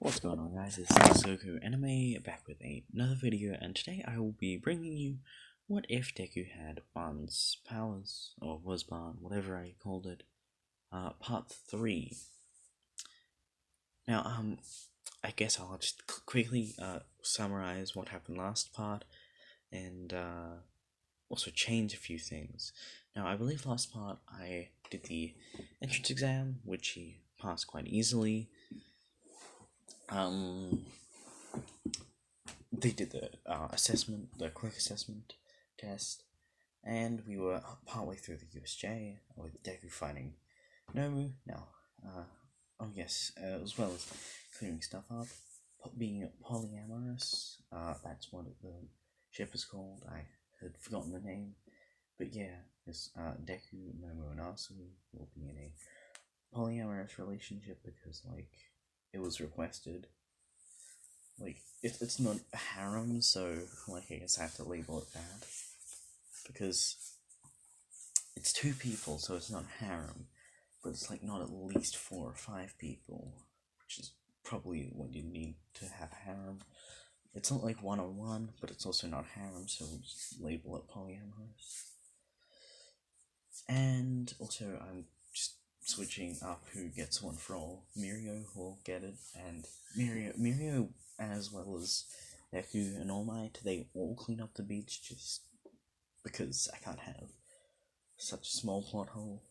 What's going on, guys? It's Deku Anime back with another video, and today I will be bringing you what if Deku had Ban's powers, or was Ban, whatever I called it, part 3. Now, I guess I'll just quickly summarize what happened last part, and also change a few things. Now, I believe last part I did the entrance exam, which he passed quite easily. They did the assessment, the quick assessment test, and we were partway through the USJ with Deku fighting Nomu. Now, oh yes, as well as clearing stuff up, being polyamorous. That's what the ship is called. I had forgotten the name, but yeah, this Deku, Nomu, and Asu will be in a polyamorous relationship because it was requested. It's not a harem, so I guess I have to label it that, because it's 2 people, so it's not harem, but it's not at least 4 or 5 people, which is probably what you need to have a harem. It's not like 1-on-1, but it's also not harem, so we'll just label it polyamorous. And also, I'm just switching up who gets one for all. Mirio will get it, and Mirio as well as Deku and All Might, they all clean up the beach just because I can't have such a small plot hole.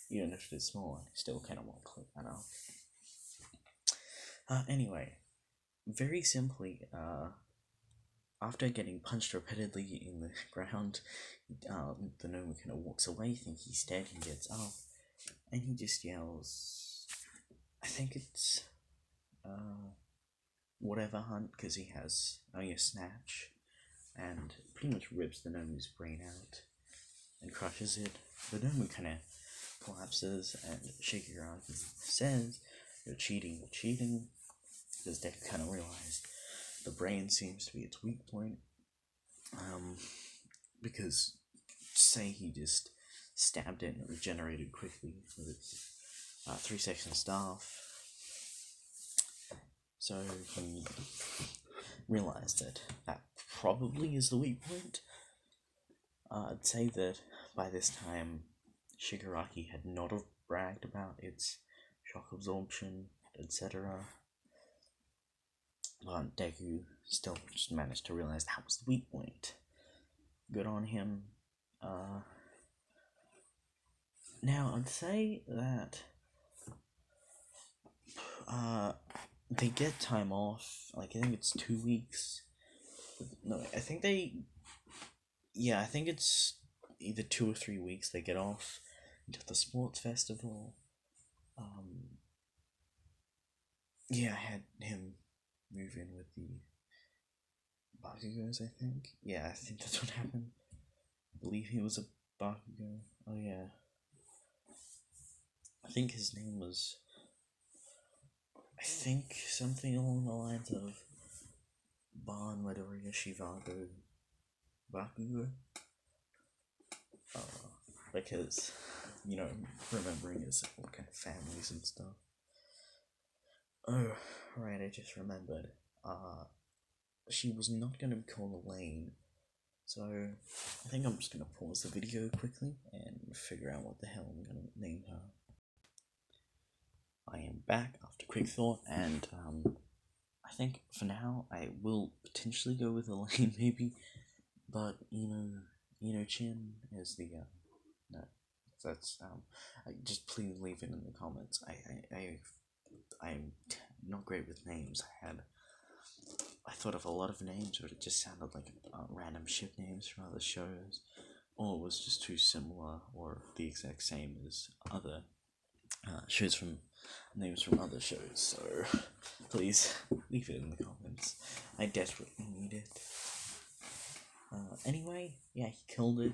Even if it is small, I still kind of want to clean that up. Anyway, very simply, after getting punched repeatedly in the ground, the gnome kind of walks away, think he's dead, he gets up, and he just yells, I think it's, whatever hunt, because he has only a snatch, and pretty much rips the gnome's brain out and crushes it. The gnome kind of collapses, and Shigaraki says, you're cheating, because Deku kind of realized the brain seems to be its weak point, because say he just stabbed it and it regenerated quickly with its 3-section staff. So he realized that that probably is the weak point. I'd say that by this time, Shigaraki had not have bragged about its shock absorption, etc. But Deku still just managed to realize that was the weak point. Good on him. Now, I'd say that they get time off. I think it's 2 weeks. No, I think I think it's either 2 or 3 weeks they get off until the sports festival. Yeah, I had him move in with the Bakugos, I think. Yeah, I think that's what happened. I believe he was a Bakugo. Oh yeah. I think his name was, I think something along the lines of Ban Midoriya Shivago Bakugo. Because, remembering his kind of families and stuff. Oh, right, I just remembered. She was not going to be called Elaine, so I think I'm just going to pause the video quickly and figure out what the hell I'm going to name her. I am back after quick thought, and I think for now I will potentially go with Elaine, maybe, but Chin is the no, that's just please leave it in the comments. I'm not great with names. I thought of a lot of names, but it just sounded like random ship names from other shows, or it was just too similar or the exact same as other names from other shows. So please leave it in the comments. I desperately need it. Anyway, yeah, he killed it.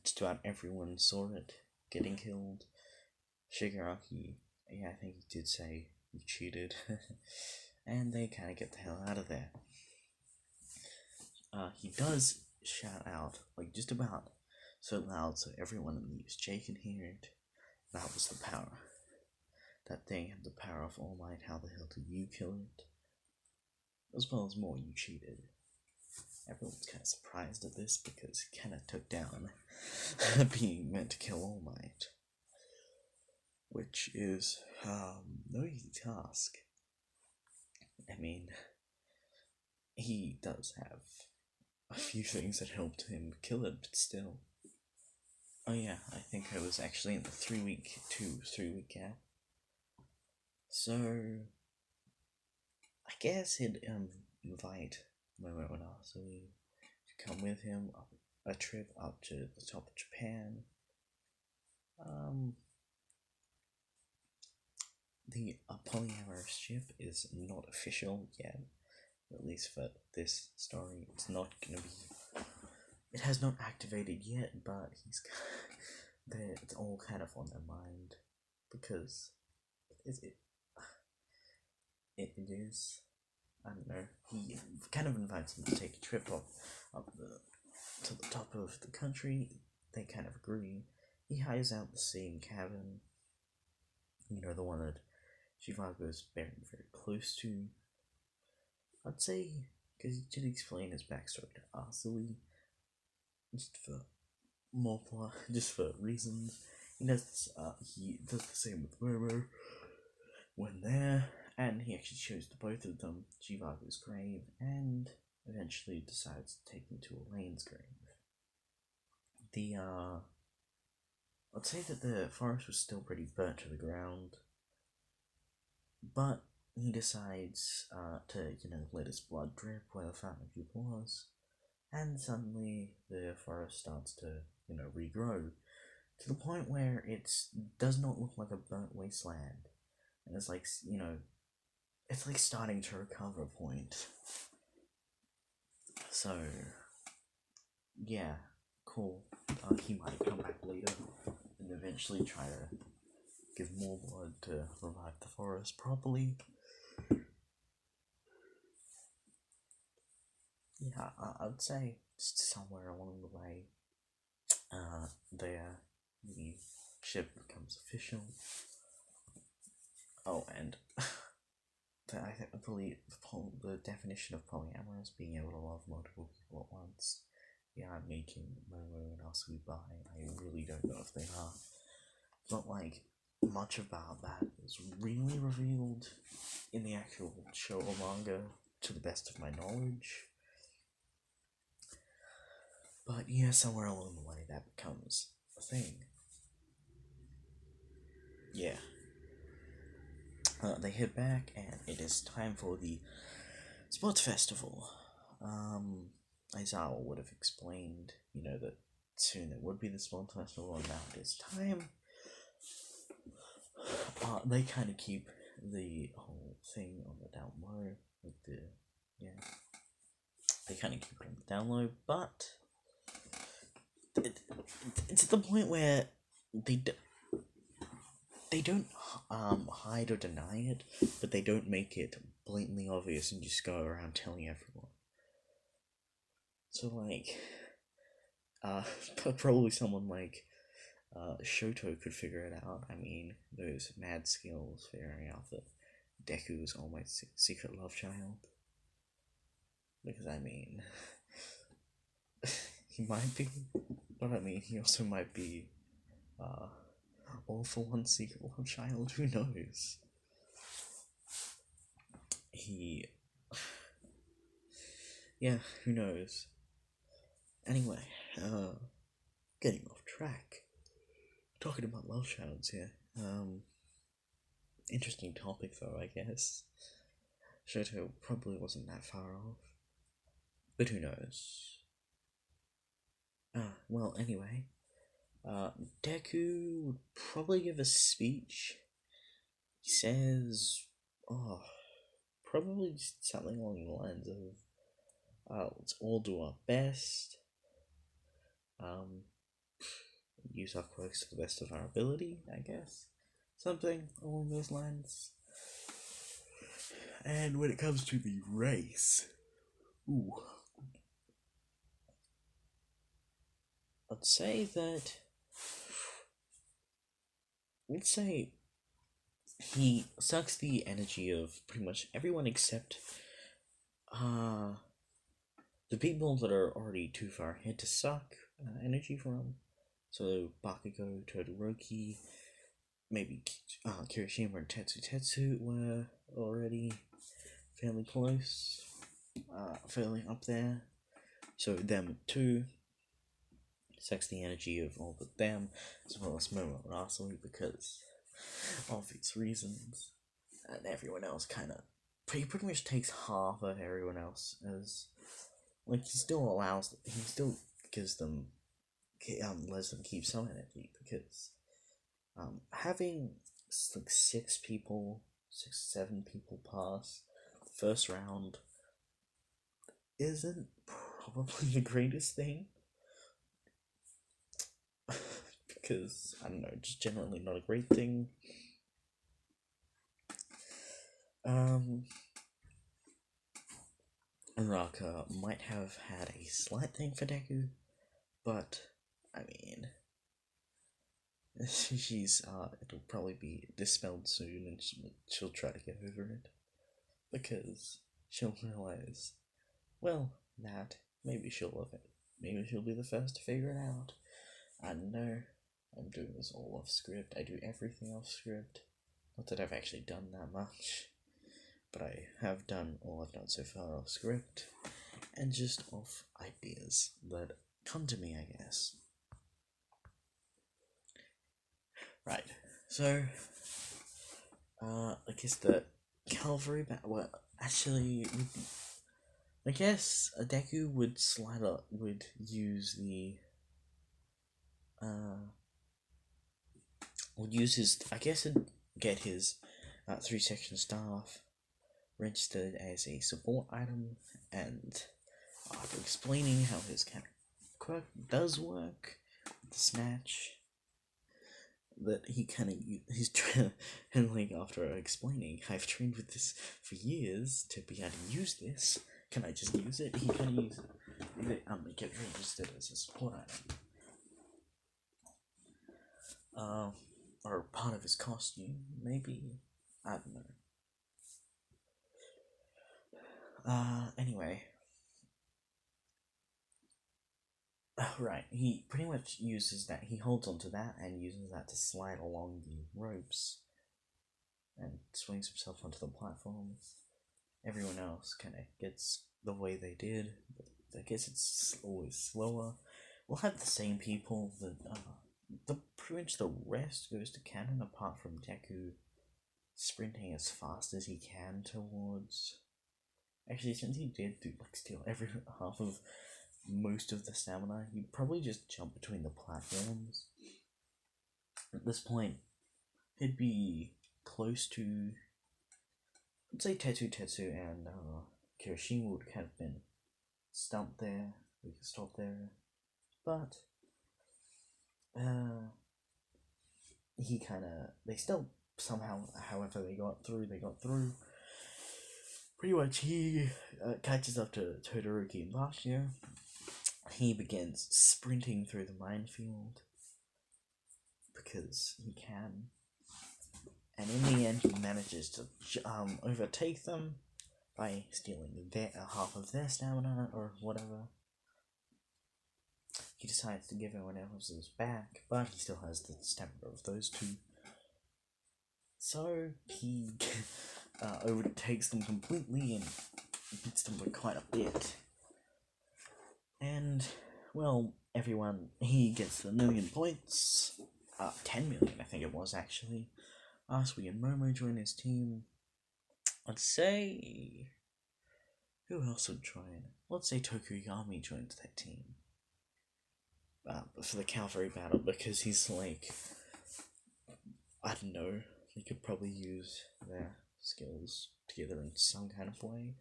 Just about everyone saw it getting killed. Shigaraki, yeah, I think he did say he cheated. And they kind of get the hell out of there. He does shout out, just about so loud so everyone in the USJ can hear it. That was the power. that thing had the power of All Might, how the hell did you kill it? As well as more, you cheated. Everyone's kind of surprised at this because he kind of took down being meant to kill All Might, which is no easy task. I mean, he does have a few things that helped him kill it, but still. Oh yeah, I think I was actually in the 3-week gap. So, I guess he'd invite Momonosuke to come with him on a trip up to the top of Japan. The polyamorous ship is not official yet, at least for this story. It's not gonna be. It has not activated yet, but it's all kind of on their mind because it is. I don't know. He kind of invites them to take a trip to the top of the country. They kind of agree. He hires out the same cabin. You know, the one that Shivago is very, very close to. I'd say, because he did explain his backstory to Asui, just for more plot, just for reasons. He does the same with Momo when there, and he actually shows to both of them Shivago's grave, and eventually decides to take them to Elaine's grave. I'd say that the forest was still pretty burnt to the ground, but he decides to, let his blood drip where the fountain of youth was, and suddenly the forest starts to, regrow to the point where it does not look like a burnt wasteland, and it's like, it's like starting to recover point. So, yeah, cool. He might come back later and eventually try to give more blood to revive the forest properly. Yeah, I'd say somewhere along the way, the ship becomes official. Oh, and I believe the definition of polyamorous, being able to love multiple people at once. Yeah, I'm making Momo and Asui bi. I really don't know if they are. But, much about that is really revealed in the actual show or manga, to the best of my knowledge. But yeah, somewhere along the way that becomes a thing. Yeah. They head back, and it is time for the sports festival. Aizawa would have explained, that soon there would be the sports festival, and now it is time. They kind of keep the whole thing on the down low, they kind of keep it on the down low, but it's at the point where they don't hide or deny it, but they don't make it blatantly obvious and just go around telling everyone. So probably someone like Shoto could figure it out. I mean, those mad skills figuring out that Deku is All Might's secret love child. Because I mean, he might be, but I mean, he also might be all for one secret love child. Who knows? Yeah, who knows? Anyway, getting off track. Talking about love childs here. Interesting topic though, I guess. Shoto probably wasn't that far off. But who knows? Well, anyway. Deku would probably give a speech. He says, probably something along the lines of, let's all do our best. Use our quirks to the best of our ability, I guess. Something along those lines. And when it comes to the race, I'd say that. Let's say he sucks the energy of pretty much everyone except uh the people that are already too far ahead to suck energy from. So Bakugo, Todoroki, maybe Kirishima and Tetsu were already fairly close, fairly up there. So them too sucks the energy of all but them, as well as Momo and Asui because of these reasons. And everyone else kind of pretty much takes half of everyone else as like he still gives them lets them keep some energy because having like 6 7 people pass first round isn't probably the greatest thing because I don't know, just generally not a great thing. Raka might have had a slight thing for Deku, but I mean, it'll probably be dispelled soon, and she'll try to get over it because she'll realize, well, that maybe she'll love it. Maybe she'll be the first to figure it out. I know I'm doing this all off script. I do everything off script. Not that I've actually done that much, but I have done all I've done so far off script and just off ideas that come to me, I guess. Right, so I guess the cavalry well, actually, I guess Deku would use the would use his, I guess it'd get his 3-section staff registered as a support item, and after explaining how his quirk does work, the snatch, that he kind of he's and like after explaining, I've trained with this for years to be able to use this. Can I just use it? He kind of uses it. It gets registered as a support item. Or part of his costume, maybe. I don't know. Anyway. Right, he pretty much uses that, he holds onto that and uses that to slide along the ropes and swings himself onto the platform. Everyone else kind of gets the way they did, but I guess it's always slower. We'll have the same people that, pretty much the rest goes to canon apart from Deku sprinting as fast as he can towards. Actually, since he did do like steal every half of most of the stamina, he'd probably just jump between the platforms. At this point, he'd be close to, let's say Tetsu and Kirishima would have been stumped there. We could stop there, but he kind of, they still somehow, however they got through. Pretty much, he catches up to Todoroki and Bashio. He begins sprinting through the minefield because he can, and in the end, he manages to overtake them by stealing half of their stamina or whatever. He decides to give everyone else's back, but he still has the stamina of those two. So he overtakes them completely and beats them by quite a bit. And, well, he gets the 1,000,000 points. 10 million, I think it was, actually. Asui and Momo join his team. Let's say, who else would join? Let's say Tokuyami joins that team. For the cavalry battle, because he's like, I don't know, he could probably use their skills together in some kind of way.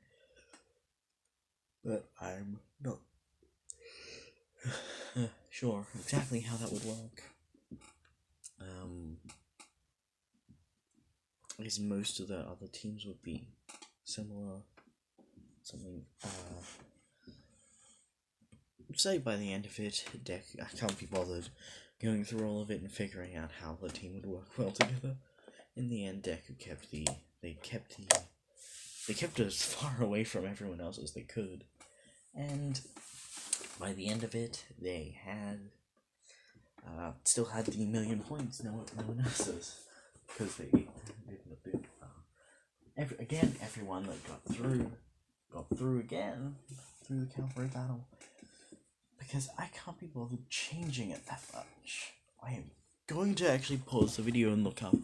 But I'm not sure exactly how that would work. I guess most of the other teams would be similar. Something, say by the end of it, I can't be bothered going through all of it and figuring out how the team would work well together. in the end, Deku kept they kept as far away from everyone else as they could, and by the end of it, they had still had the million points. No one else does, because they did. Everyone that got through again through the cavalry battle, because I can't be bothered changing it that much. I am going to actually pause the video and look up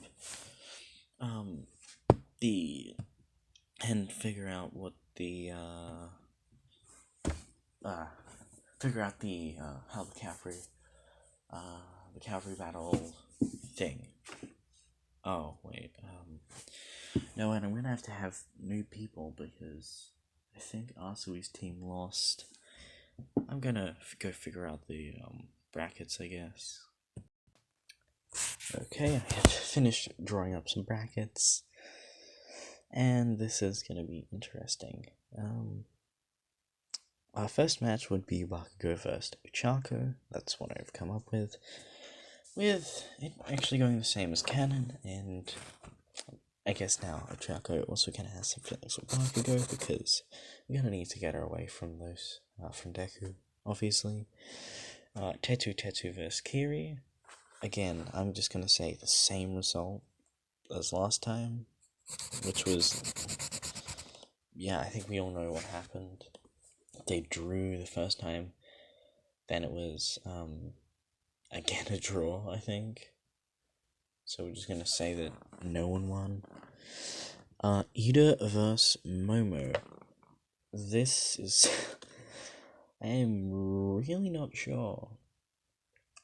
the and figure out what the figure out the how the cavalry battle thing. Oh wait, no, and I'm gonna have to have new people because I think Asui's team lost. I'm gonna go figure out the brackets, I guess. Okay, I have finished drawing up some brackets, and this is gonna be interesting. Our first match would be Bakugo vs Ochako. That's what I've come up with it actually going the same as canon, and I guess now Ochako also kind of has some feelings with Bakugo because we're gonna need to get her away from those, from Deku, obviously. Tetsu vs Kiri. Again, I'm just gonna say the same result as last time, which was, yeah, I think we all know what happened. They drew the first time, then it was, again a draw, I think. So we're just gonna say that no one won. Ida vs Momo. This is... I am really not sure.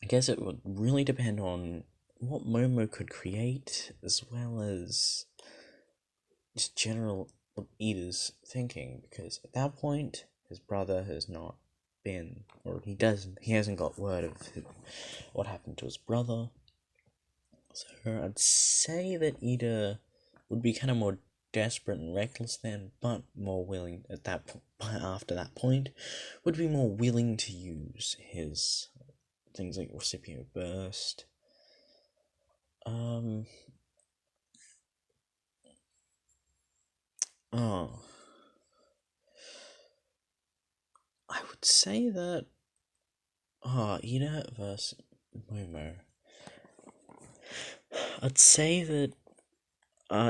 I guess it would really depend on what Momo could create, as well as just general Ida's thinking, because at that point, his brother has not been, or he hasn't got word of what happened to his brother. So I'd say that Ida would be kind of more desperate and reckless then, but more willing at that after that point, would be more willing to use his things like Recipio Burst. I would say that Ida versus Momo. I'd say that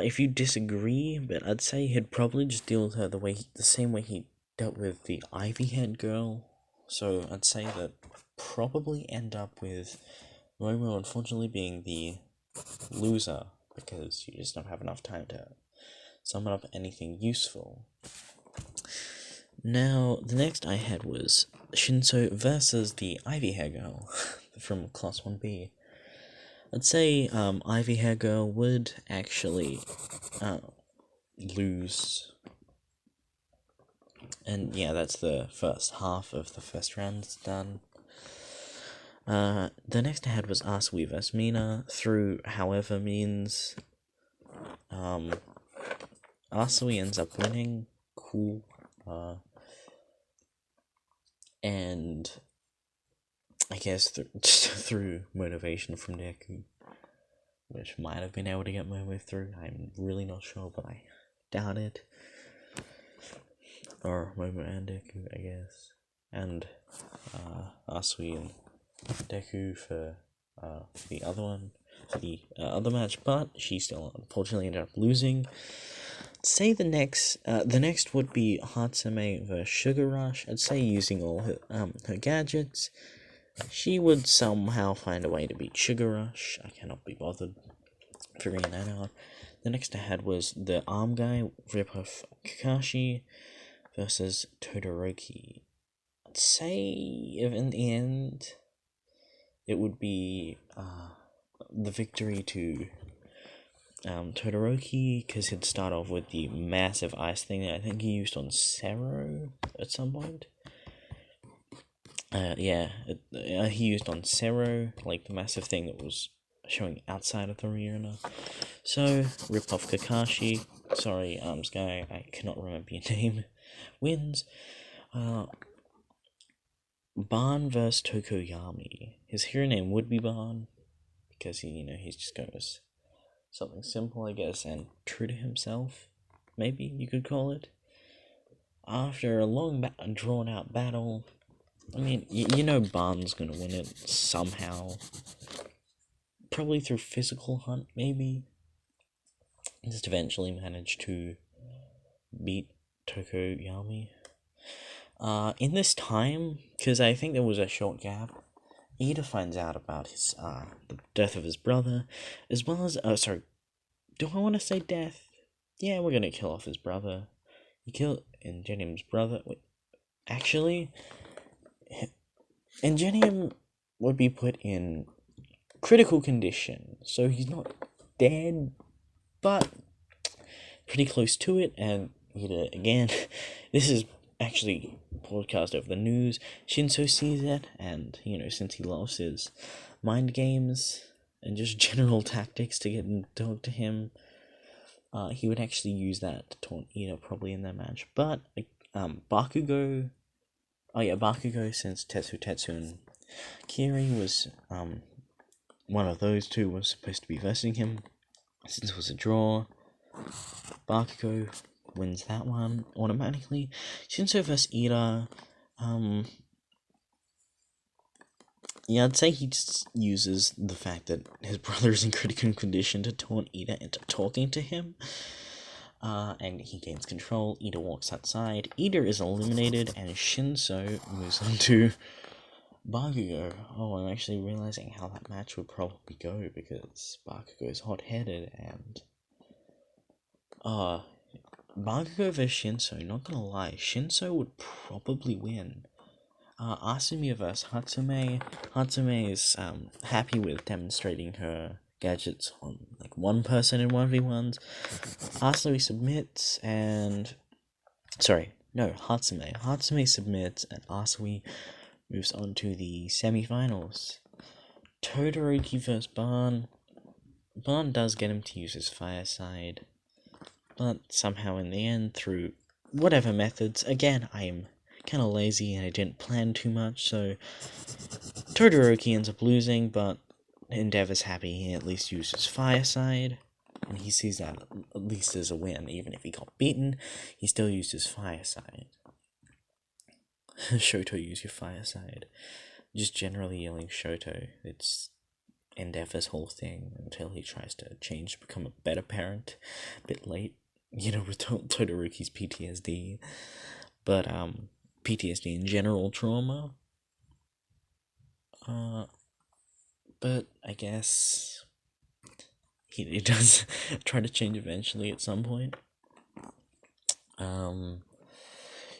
if you disagree, but I'd say he'd probably just deal with her the same way he dealt with the Ivy Head girl. So I'd say that probably end up with Momo unfortunately being the loser, because you just don't have enough time to summon up anything useful. Now, the next I had was Shinso versus the Ivy Hair Girl from Class 1B. I'd say Ivy Hair Girl would actually lose. And yeah, that's the first half of the first round done. The next I had was Asui vs Mina through however means. Asui ends up winning. Cool. And I guess through motivation from Deku, which might have been able to get Momo through. I'm really not sure, but I doubt it. Or Momo and Deku, I guess. And Asui and Deku for the other one, for the other match, but she still unfortunately ended up losing. Say the next would be Hatsume vs Sugar Rush. I'd say using all her gadgets, she would somehow find a way to beat Sugar Rush. I cannot be bothered figuring that out. The next I had was the arm guy, Ripoff Kakashi versus Todoroki. I'd say if in the end it would be the victory to Todoroki, because he'd start off with the massive ice thing that I think he used on Sero at some point. He used on Sero, like the massive thing that was showing outside of the arena. So, rip off Kakashi, sorry, arms guy, I cannot remember your name, wins. Ban vs Tokoyami. His hero name would be Ban, because he just goes something simple, I guess, and true to himself, maybe you could call it. After a long, drawn-out battle, I mean, you know Barn's gonna win it somehow. Probably through physical hunt, maybe. Just eventually manage to beat Tokoyami. In this time, because I think there was a short gap, Ida finds out about the death of his brother, as well as, sorry, do I want to say death? Yeah, we're gonna kill off his brother. He killed Ingenium's brother. Wait, actually, Ingenium would be put in critical condition, so he's not dead, but pretty close to it. And again, this is actually broadcast over the news. Shinso sees it, and since he loves his mind games and just general tactics to get them to talk to him, he would actually use that to taunt Ida probably in that match. But Bakugo, Bakugo, since Tetsu and Kiri was one of those two was supposed to be versing him. Since it was a draw, Bakugo wins that one automatically. Shinso vs Ida, yeah, I'd say he just uses the fact that his brother is in critical condition to taunt Ida into talking to him. And he gains control. Ida walks outside. Ida is eliminated, and Shinso moves on to Bakugo. Oh, I'm actually realizing how that match would probably go, because Bakugo is hot-headed, and Bakugo vs Shinso, not gonna lie, Shinso would probably win. Asumi vs Hatsume. Hatsume is happy with demonstrating her gadgets on like one person in 1v1s. Asumi submits and Hatsume submits, and Asui moves on to the semifinals. Todoroki vs Ban. Ban does get him to use his fire side, but somehow in the end, through whatever methods, again, I am kind of lazy and I didn't plan too much, so Todoroki ends up losing, but Endeavor's happy he at least used his fire side, and he sees that at least as a win. Even if he got beaten, he still used his fire side. Shoto, use your fire side. Just generally yelling Shoto, it's Endeavor's whole thing until he tries to change to become a better parent. A bit late, with Todoroki's PTSD. But, PTSD in general trauma. But I guess he does try to change eventually at some point.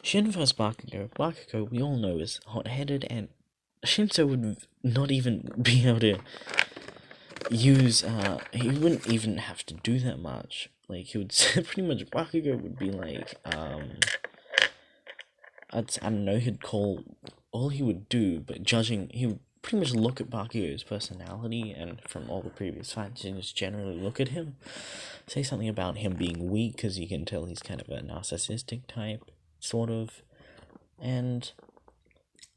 Shin vs Bakugo. Bakugo, we all know, is hot-headed, and Shinso would not even be able to use, he wouldn't even have to do that much. Like, he would pretty much, Bakugo would be like, I don't know, he'd call, all he would do, but he would pretty much look at Bakugo's personality, and from all the previous fights, and just generally look at him, say something about him being weak, because you can tell he's kind of a narcissistic type, sort of, and,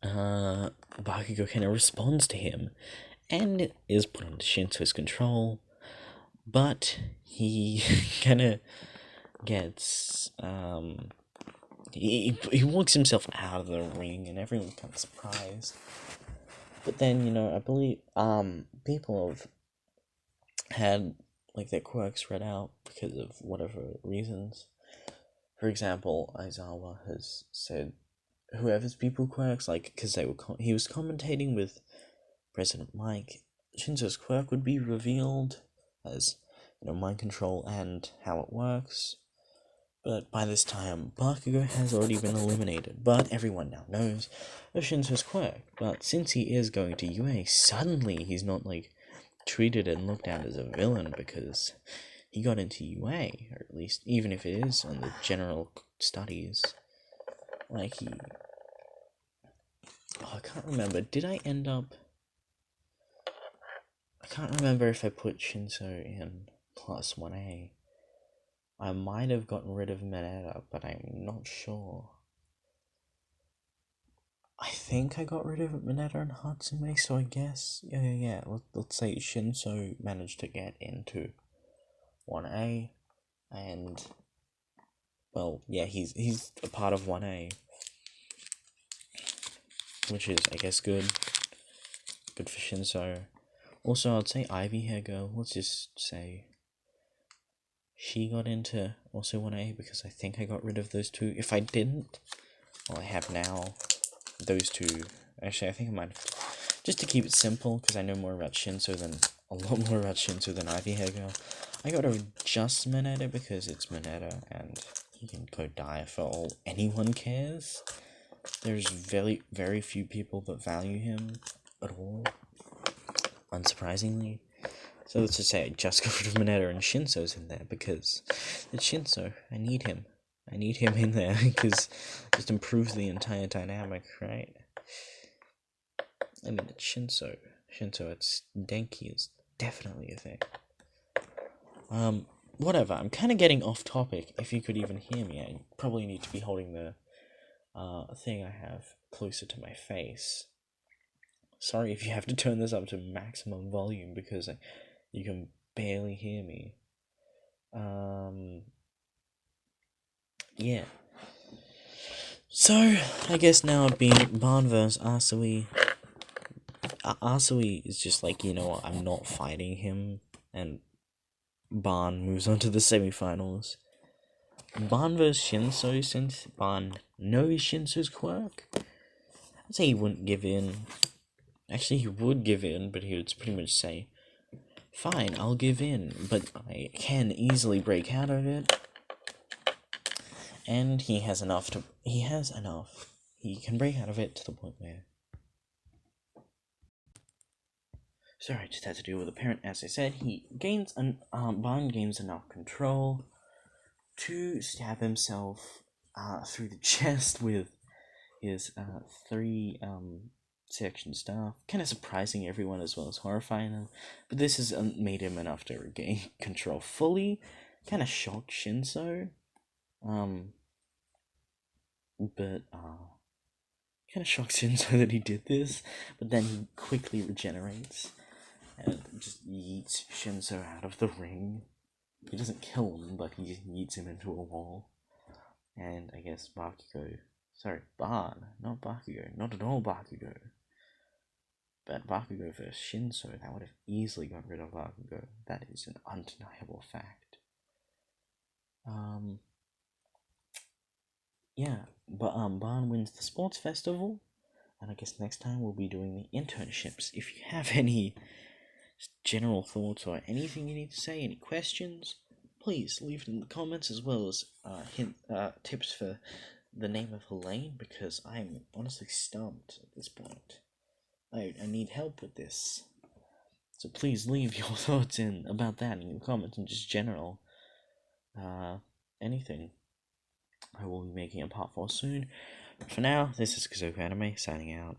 Bakugo kind of responds to him, and it is put under Shinso's control, but he kind of gets, he walks himself out of the ring, and everyone's kind of surprised. But then, I believe, people have had, like, their quirks read out because of whatever reasons. For example, Aizawa has said whoever's people quirks, like, because he was commentating with President Mike, Shinso's quirk would be revealed as, mind control and how it works. But by this time, Bakugo has already been eliminated, but everyone now knows of Shinso's quirk. But since he is going to UA, suddenly he's not, like, treated and looked at as a villain because he got into UA, or at least, even if it is on the general studies. Like, I can't remember, I can't remember if I put Shinso in plus 1A. I might have gotten rid of Mineta, but I'm not sure. I think I got rid of Mineta and Hatsume, so I guess, yeah. Let's say Shinso managed to get into 1A, and well, yeah, he's a part of 1A, which is, I guess, good for Shinso. Also, I'd say Ivy Hair Girl, let's just say she got into also 1A, because I think I got rid of those two. If I didn't, well, I have now those two. Actually, I think I might have, just to keep it simple, because I know more about Shinso than, a lot more about Shinso than Ivy Hair Girl. I got rid of just Mineta because it's Mineta, and he can go die for all anyone cares. There's very, very few people that value him at all, unsurprisingly. So let's just say I just got rid of Mineta and Shinso's in there because it's Shinso. I need him. I need him in there because it just improves the entire dynamic, right? I mean, it's Shinso. It's Denki is definitely a thing. Whatever. I'm kind of getting off topic. If you could even hear me, I probably need to be holding the thing I have closer to my face. Sorry if you have to turn this up to maximum volume because you can barely hear me. Yeah. So, I guess now it being Ban vs. Asui. Asui is just like, you know what, I'm not fighting him, and Ban moves on to the semifinals. Ban vs. Shinso, since Ban knows Shinso's quirk, I'd say he wouldn't give in. Actually, he would give in, but he would pretty much say, fine, I'll give in, but I can easily break out of it. And he has enough. He can break out of it to the point where... Sorry, just had to deal with a parent. As I said, Ban gains enough control to stab himself through the chest with his 3 section staff. Kind of surprising everyone as well as horrifying them. But this has made him enough to regain control fully. Kind of shocked Shinso. But kind of shocks Shinso that he did this, but then he quickly regenerates and just yeets Shinso out of the ring. He doesn't kill him, but he just yeets him into a wall. And I guess Ban, not Bakugo, not at all Bakugo. But Bakugo versus Shinso, that would have easily got rid of Bakugo. That is an undeniable fact. Yeah, but Ban wins the sports festival, and I guess next time we'll be doing the internships. If you have any general thoughts or anything you need to say, any questions, please leave it in the comments, as well as tips for the name of Helene, because I'm honestly stumped at this point. I need help with this. So please leave your thoughts in about that in the comments, and just general anything. I will be making a part 4 soon. For now, this is Kazoku Anime, signing out.